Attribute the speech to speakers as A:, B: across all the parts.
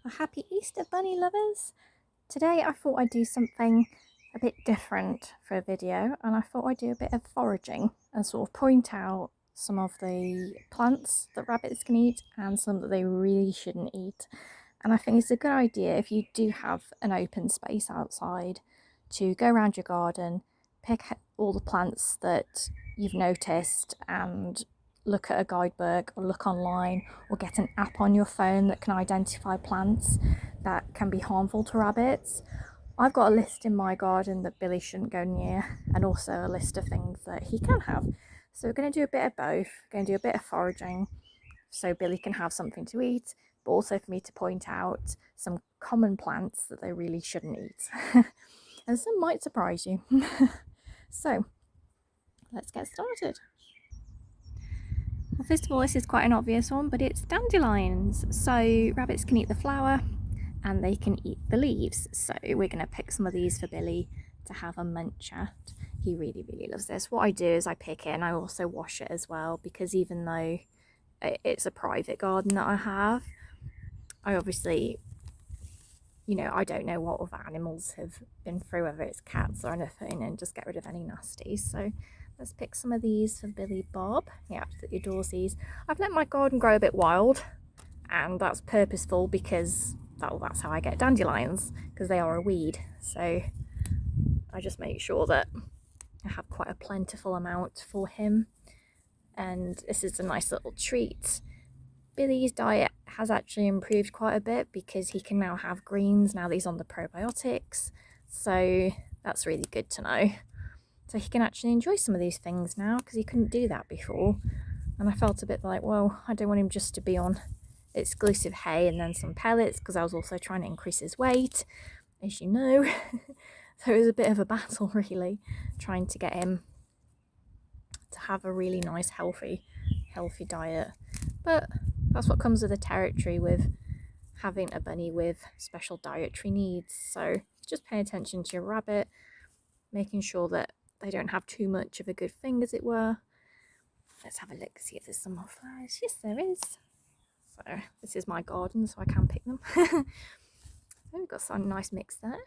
A: Well, happy Easter, bunny lovers! Today I thought I'd do something a bit different for a video, and I thought I'd do a bit of foraging and sort of point out some of the plants that rabbits can eat and some that they really shouldn't eat. And I think it's a good idea if you do have an open space outside to go around your garden, pick all the plants that you've noticed and look at a guidebook or look online or get an app on your phone that can identify plants that can be harmful to rabbits. I've got a list in my garden that Billy shouldn't go near, and also a list of things that he can have. So we're going to do a bit of both. We're going to do a bit of foraging so Billy can have something to eat, but also for me to point out some common plants that they really shouldn't eat. And some might surprise you. So let's get started. Well, first of all, this is quite an obvious one, but it's dandelions. So rabbits can eat the flower and they can eat the leaves. So we're going to pick some of these for Billy to have a munch at. He really, really loves this. What I do is I pick it and I also wash it as well, because even though it's a private garden that I have, I obviously, I don't know what other animals have been through, whether it's cats or anything, and just get rid of any nasties. So let's pick some of these for Billy Bob. He absolutely adores these. I've let my garden grow a bit wild, and that's purposeful because that's how I get dandelions, because they are a weed. So I just make sure that I have quite a plentiful amount for him. And this is a nice little treat. Billy's diet has actually improved quite a bit because he can now have greens now that he's on the probiotics. So that's really good to know. So he can actually enjoy some of these things now, because he couldn't do that before. And I felt a bit like, well, I don't want him just to be on exclusive hay and then some pellets, because I was also trying to increase his weight, as you know. So it was a bit of a battle, really, trying to get him to have a really nice healthy diet. But that's what comes with the territory with having a bunny with special dietary needs. So just pay attention to your rabbit, making sure that they don't have too much of a good thing, as it were. Let's have a look, see if there's some more flowers. Yes, there is. So this is my garden, so I can pick them. So we've got some nice mix there.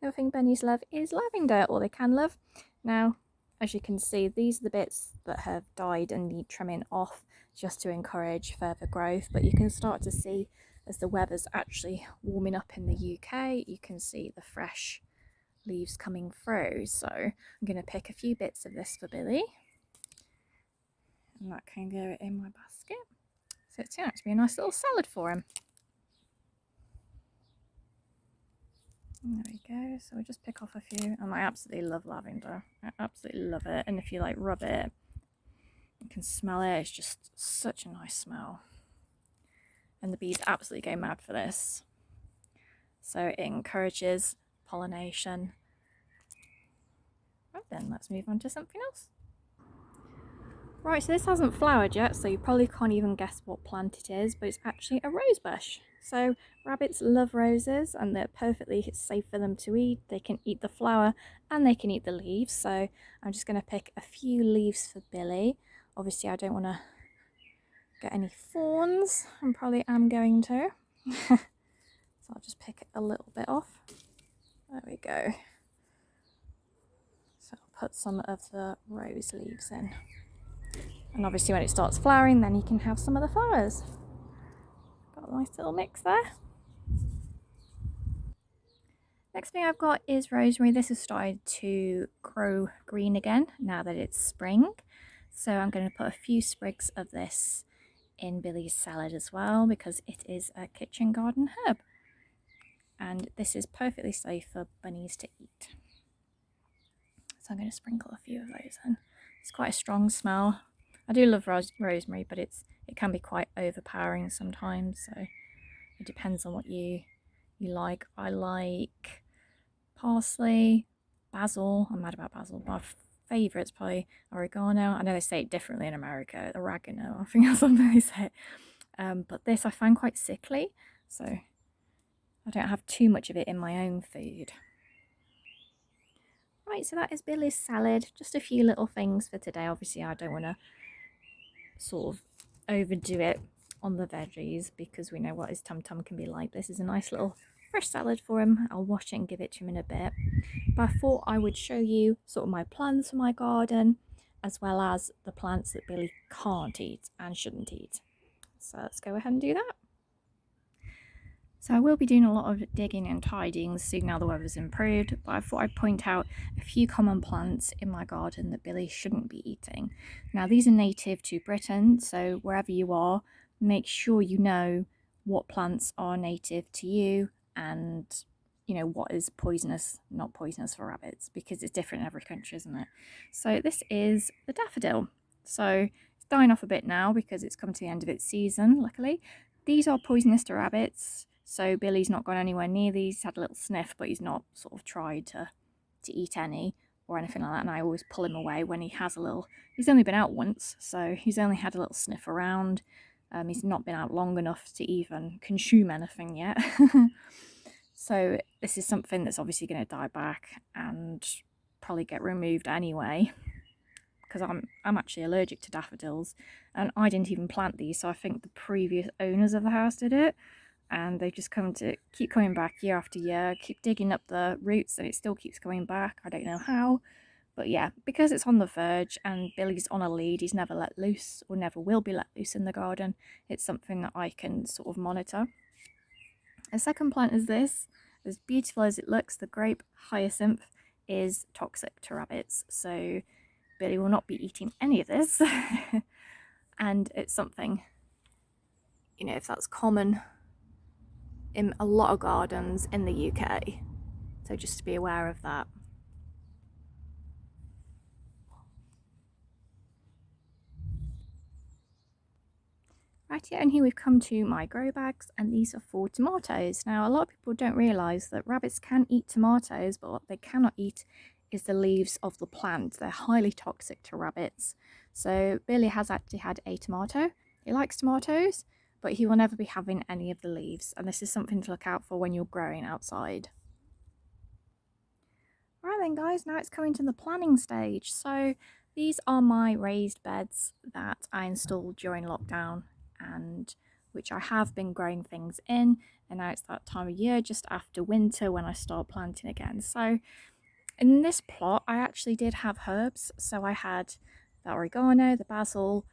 A: The other thing bunnies love is lavender, or they can love. Now, as you can see, these are the bits that have died and need trimming off just to encourage further growth. But you can start to see, as the weather's actually warming up in the UK, you can see the fresh leaves coming through. So I'm going to pick a few bits of this for Billy, and that can go in my basket. So it's turned out to be a nice little salad for him. There we go. So we'll just pick off a few. And I absolutely love lavender. I absolutely love it. And if you like rub it, you can smell it. It's just such a nice smell. And the bees absolutely go mad for this. So it encourages pollination. Right then, let's move on to something else. Right, so this hasn't flowered yet, so you probably can't even guess what plant it is, but it's actually a rose bush. So rabbits love roses, and they're perfectly safe for them to eat. They can eat the flower and they can eat the leaves. So I'm just going to pick a few leaves for Billy. Obviously I don't want to get any thorns. I probably am going to. So I'll just pick a little bit off. There we go. So I'll put some of the rose leaves in. And obviously when it starts flowering, then you can have some of the flowers. Got a nice little mix there. Next thing I've got is rosemary. This has started to grow green again now that it's spring. So I'm going to put a few sprigs of this in Billy's salad as well, because it is a kitchen garden herb. And this is perfectly safe for bunnies to eat. So I'm going to sprinkle a few of those in. It's quite a strong smell. I do love rosemary, but it can be quite overpowering sometimes, so it depends on what you like. I like parsley, basil. I'm mad about basil. My favourite's probably oregano. I know they say it differently in America. Oregano, I think that's what they say. But this I find quite sickly, so I don't have too much of it in my own food. Right, so that is Billy's salad. Just a few little things for today. Obviously I don't want to sort of overdo it on the veggies because we know what his tum-tum can be like. This is a nice little fresh salad for him. I'll wash it and give it to him in a bit. But I thought I would show you sort of my plans for my garden, as well as the plants that Billy can't eat and shouldn't eat. So let's go ahead and do that. So I will be doing a lot of digging and tidying soon now the weather's improved, but I thought I'd point out a few common plants in my garden that Billy shouldn't be eating. Now these are native to Britain, so wherever you are, make sure you know what plants are native to you and you know what is poisonous, not poisonous for rabbits, because it's different in every country, isn't it? So this is the daffodil. So it's dying off a bit now because it's come to the end of its season, luckily. These are poisonous to rabbits. So Billy's not gone anywhere near these. He's had a little sniff, but he's not sort of tried to eat any or anything like that. And I always pull him away when he has a little... He's only been out once, so he's only had a little sniff around. He's not been out long enough to even consume anything yet. So this is something that's obviously going to die back and probably get removed anyway, because I'm actually allergic to daffodils, and I didn't even plant these, so I think the previous owners of the house did it. And they just keep coming back year after year, keep digging up the roots, and it still keeps coming back. I don't know how, but yeah, because it's on the verge and Billy's on a lead, he's never let loose or never will be let loose in the garden. It's something that I can sort of monitor. A second plant is this. As beautiful as it looks, the grape hyacinth is toxic to rabbits, so Billy will not be eating any of this. And it's something, you know, if that's common in a lot of gardens in the UK, so just to be aware of that. Right, yeah, and here we've come to my grow bags, and these are for tomatoes. Now a lot of people don't realise that rabbits can eat tomatoes, but what they cannot eat is the leaves of the plant. They're highly toxic to rabbits. So Billy has actually had a tomato. He likes tomatoes, but he will never be having any of the leaves, and this is something to look out for when you're growing outside. Right then guys, now it's coming to the planning stage. So these are my raised beds that I installed during lockdown, and which I have been growing things in, and now it's that time of year just after winter when I start planting again. So in this plot I actually did have herbs, so I had the oregano, the basil,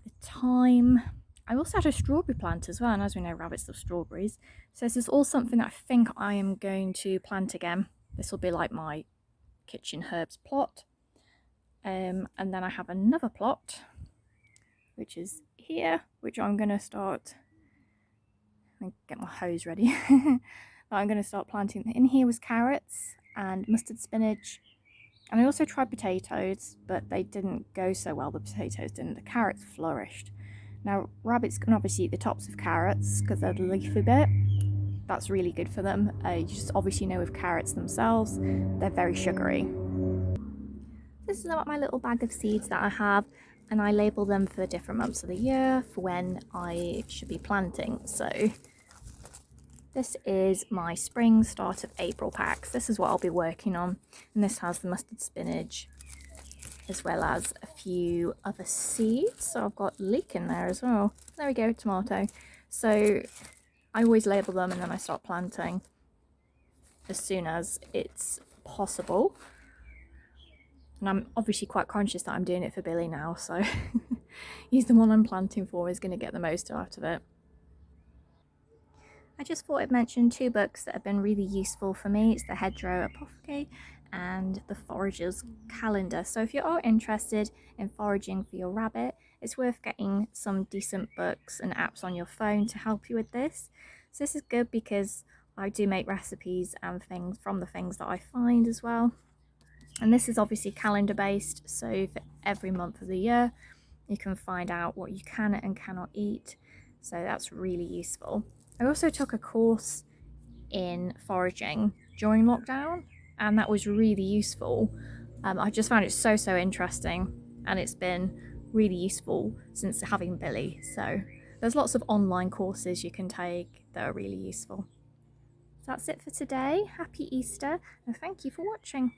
A: the thyme. I also had a strawberry plant as well, and as we know, rabbits love strawberries. So this is all something that I think I am going to plant again. This will be like my kitchen herbs plot. And then I have another plot, which is here, which I'm going to start... Let me get my hose ready. That I'm going to start planting. In here was carrots and mustard spinach. And I also tried potatoes, but they didn't go so well. The potatoes didn't. The carrots flourished. Now, rabbits can obviously eat the tops of carrots because they're the leafy bit. That's really good for them. You just obviously know with carrots themselves, they're very sugary. This is my little bag of seeds that I have, and I label them for different months of the year for when I should be planting. So this is my spring, start of April packs. This is what I'll be working on, and this has the mustard spinach as well as a few other seeds. So I've got leek in there as well. There we go, tomato. So I always label them and then I start planting as soon as it's possible. And I'm obviously quite conscious that I'm doing it for Billy now, so he's the one I'm planting for, is going to get the most out of it. I just thought I'd mention two books that have been really useful for me. It's the Hedgerow Apothecary and the Forager's Calendar. So if you are interested in foraging for your rabbit, it's worth getting some decent books and apps on your phone to help you with this. So this is good because I do make recipes and things from the things that I find as well. And this is obviously calendar based, so for every month of the year you can find out what you can and cannot eat. So that's really useful. I also took a course in foraging during lockdown, and that was really useful. I just found it so interesting, and it's been really useful since having Billy. So there's lots of online courses you can take that are really useful. So that's it for today. Happy Easter, and thank you for watching.